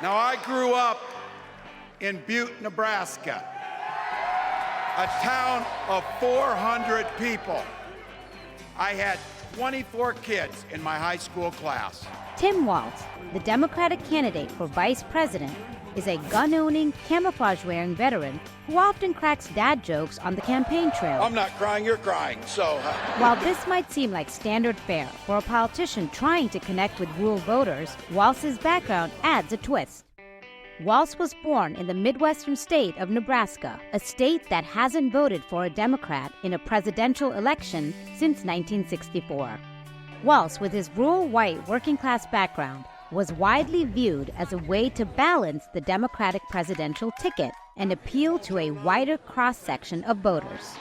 Now, I grew up in Butte, Nebraska, a town of 400 people. I had 24 kids in my high school class. Tim Walz, the Democratic candidate for vice president, is a gun-owning, camouflage-wearing veteran who often cracks dad jokes on the campaign trail. I'm not crying, you're crying, so... While this might seem like standard fare for a politician trying to connect with rural voters, Walz's background adds a twist. Walz was born in the Midwestern state of Nebraska, a state that hasn't voted for a Democrat in a presidential election since 1964. Walz, with his rural white working-class background, was widely viewed as a way to balance the Democratic presidential ticket and appeal to a wider cross-section of voters.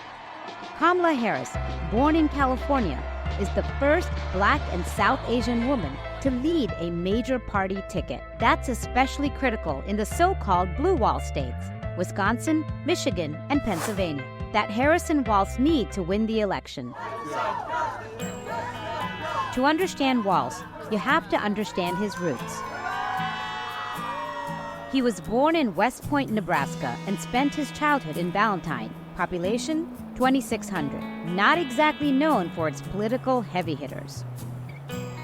Kamala Harris, born in California, is the first Black and South Asian woman to lead a major party ticket. That's especially critical in the so-called blue wall states, Wisconsin, Michigan, and Pennsylvania, that Harris and Walz need to win the election. To understand Walz, you have to understand his roots. He was born in West Point, Nebraska, and spent his childhood in Valentine. Population, 2,600. Not exactly known for its political heavy hitters.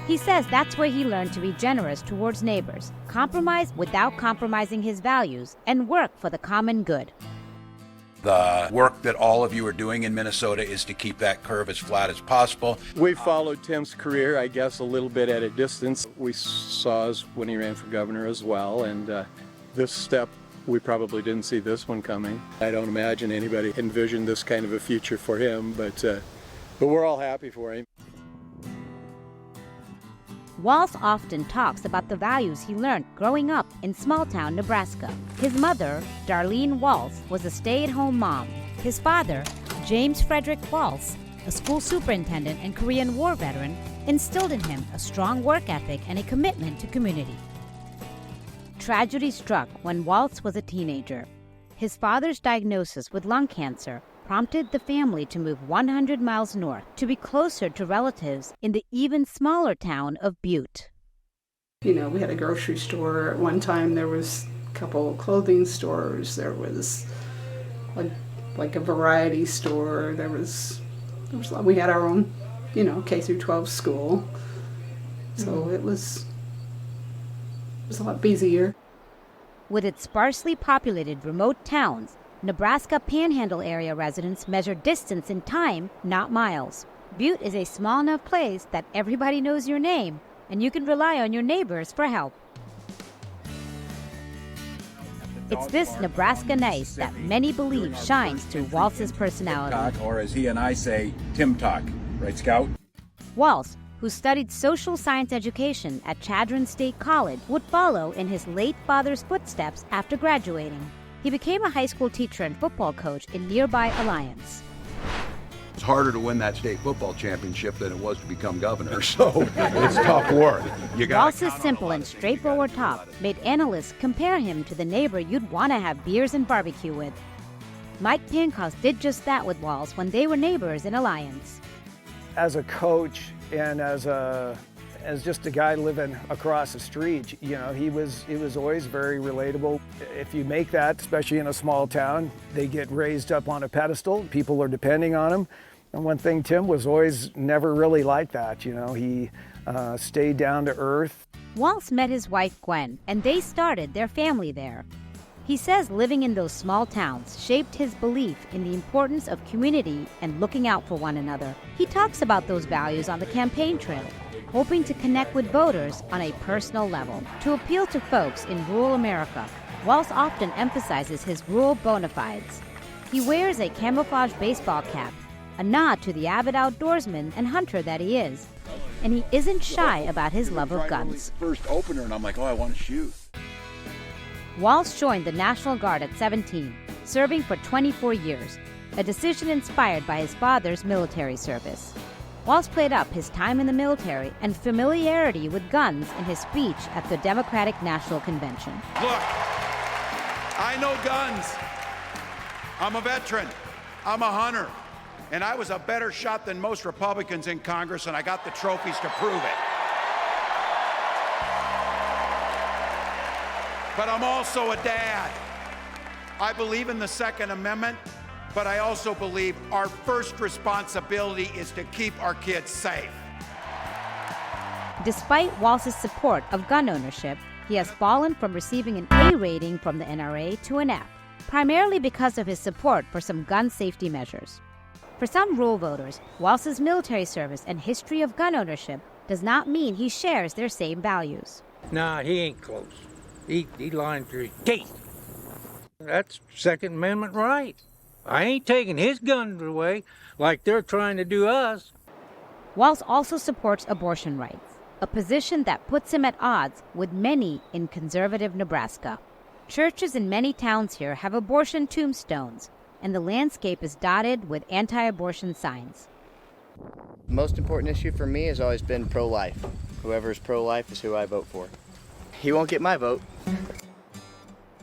He says that's where he learned to be generous towards neighbors, compromise without compromising his values, and work for the common good. The work that all of you are doing in Minnesota is to keep that curve as flat as possible. We followed Tim's career, I guess, a little bit at a distance. We saw us when he ran for governor as well, and this step, we probably didn't see this one coming. I don't imagine anybody envisioned this kind of a future for him, but we're all happy for him. Walz often talks about the values he learned growing up in small-town Nebraska. His mother, Darlene Walz, was a stay-at-home mom. His father, James Frederick Walz, a school superintendent and Korean War veteran, instilled in him a strong work ethic and a commitment to community. Tragedy struck when Walz was a teenager. His father's diagnosis with lung cancer prompted the family to move 100 miles north to be closer to relatives in the even smaller town of Butte. You know, we had a grocery store. At one time there was a couple clothing stores. There was like a variety store. We had our own, K through 12 school. So it was a lot busier. With its sparsely populated remote towns, Nebraska Panhandle area residents measure distance in time, not miles. Butte is a small enough place that everybody knows your name, and you can rely on your neighbors for help. It's this Nebraska nice that many believe shines through Walz's personality. Or as he and I say, Tim Talk. Right, Scout? Walz, who studied social science education at Chadron State College, would follow in his late father's footsteps after graduating. He became a high school teacher and football coach in nearby Alliance. It's harder to win that state football championship than it was to become governor, so it's tough work. Walz's simple and straightforward talk made analysts compare him to the neighbor you'd want to have beers and barbecue with. Mike Pankos did just that with Walz when they were neighbors in Alliance. As a coach and as just a guy living across the street, he was always very relatable. If you make that, especially in a small town, they get raised up on a pedestal. People are depending on him. And one thing, Tim was always never really like that. He stayed down to earth. Walz met his wife, Gwen, and they started their family there. He says living in those small towns shaped his belief in the importance of community and looking out for one another. He talks about those values on the campaign trail, hoping to connect with voters on a personal level. To appeal to folks in rural America, Walz often emphasizes his rural bona fides. He wears a camouflage baseball cap, a nod to the avid outdoorsman and hunter that he is. And he isn't shy about his love of guns. First opener, and I'm like, I want to shoot. Walz joined the National Guard at 17, serving for 24 years, a decision inspired by his father's military service. Walz played up his time in the military and familiarity with guns in his speech at the Democratic National Convention. Look, I know guns. I'm a veteran. I'm a hunter. And I was a better shot than most Republicans in Congress, and I got the trophies to prove it. but I'm also a dad. I believe in the Second Amendment, but I also believe our first responsibility is to keep our kids safe. Despite Walz's support of gun ownership, he has fallen from receiving an A rating from the NRA to an F, primarily because of his support for some gun safety measures. For some rural voters, Walz's military service and history of gun ownership does not mean he shares their same values. Nah, he ain't close. He lying through his teeth. That's Second Amendment right. I ain't taking his guns away like they're trying to do us. Walz also supports abortion rights, a position that puts him at odds with many in conservative Nebraska. Churches in many towns here have abortion tombstones, and the landscape is dotted with anti-abortion signs. The most important issue for me has always been pro-life. Whoever's pro-life is who I vote for. He won't get my vote.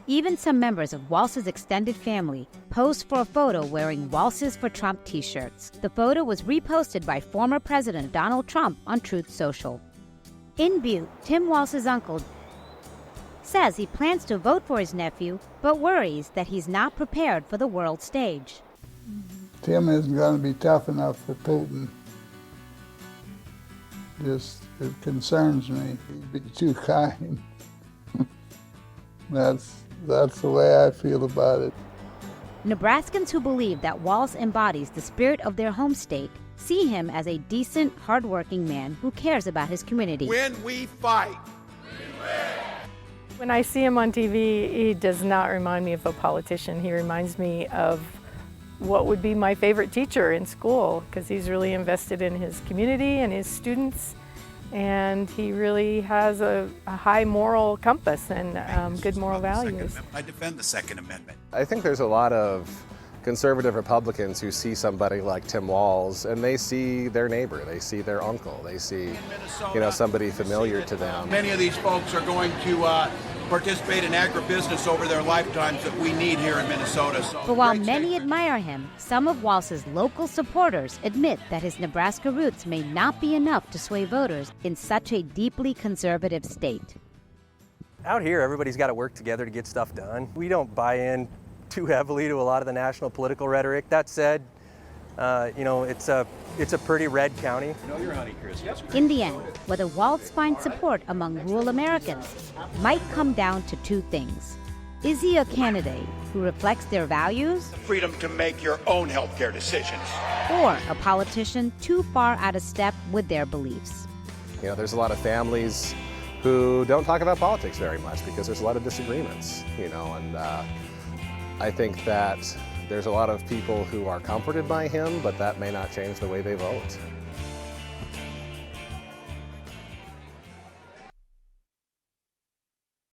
Even some members of Walz's extended family posed for a photo wearing Walz's for Trump t-shirts. The photo was reposted by former President Donald Trump on Truth Social. In Butte, Tim Walz's uncle says he plans to vote for his nephew, but worries that he's not prepared for the world stage. Tim isn't going to be tough enough for Putin. Just, it concerns me. He'd be too kind. That's the way I feel about it. Nebraskans who believe that Walz embodies the spirit of their home state see him as a decent, hardworking man who cares about his community. When we fight, when I see him on TV, he does not remind me of a politician. He reminds me of what would be my favorite teacher in school, because he's really invested in his community and his students, and he really has a high moral compass and good moral values. I defend the Second Amendment. I think there's a lot of conservative Republicans who see somebody like Tim Walz and they see their neighbor, they see their uncle, they see, somebody familiar to them. Many of these folks are going to participate in agribusiness over their lifetimes that we need here in Minnesota. But while many admire him, some of Walz's local supporters admit that his Nebraska roots may not be enough to sway voters in such a deeply conservative state. Out here, everybody's got to work together to get stuff done. We don't buy in too heavily to a lot of the national political rhetoric. That said, it's a pretty red county. In the end, whether Walz finds support among rural Americans might come down to two things. Is he a candidate who reflects their values? Freedom to make your own healthcare decisions. Or a politician too far out of step with their beliefs? There's a lot of families who don't talk about politics very much because there's a lot of disagreements, and I think that there's a lot of people who are comforted by him, but that may not change the way they vote.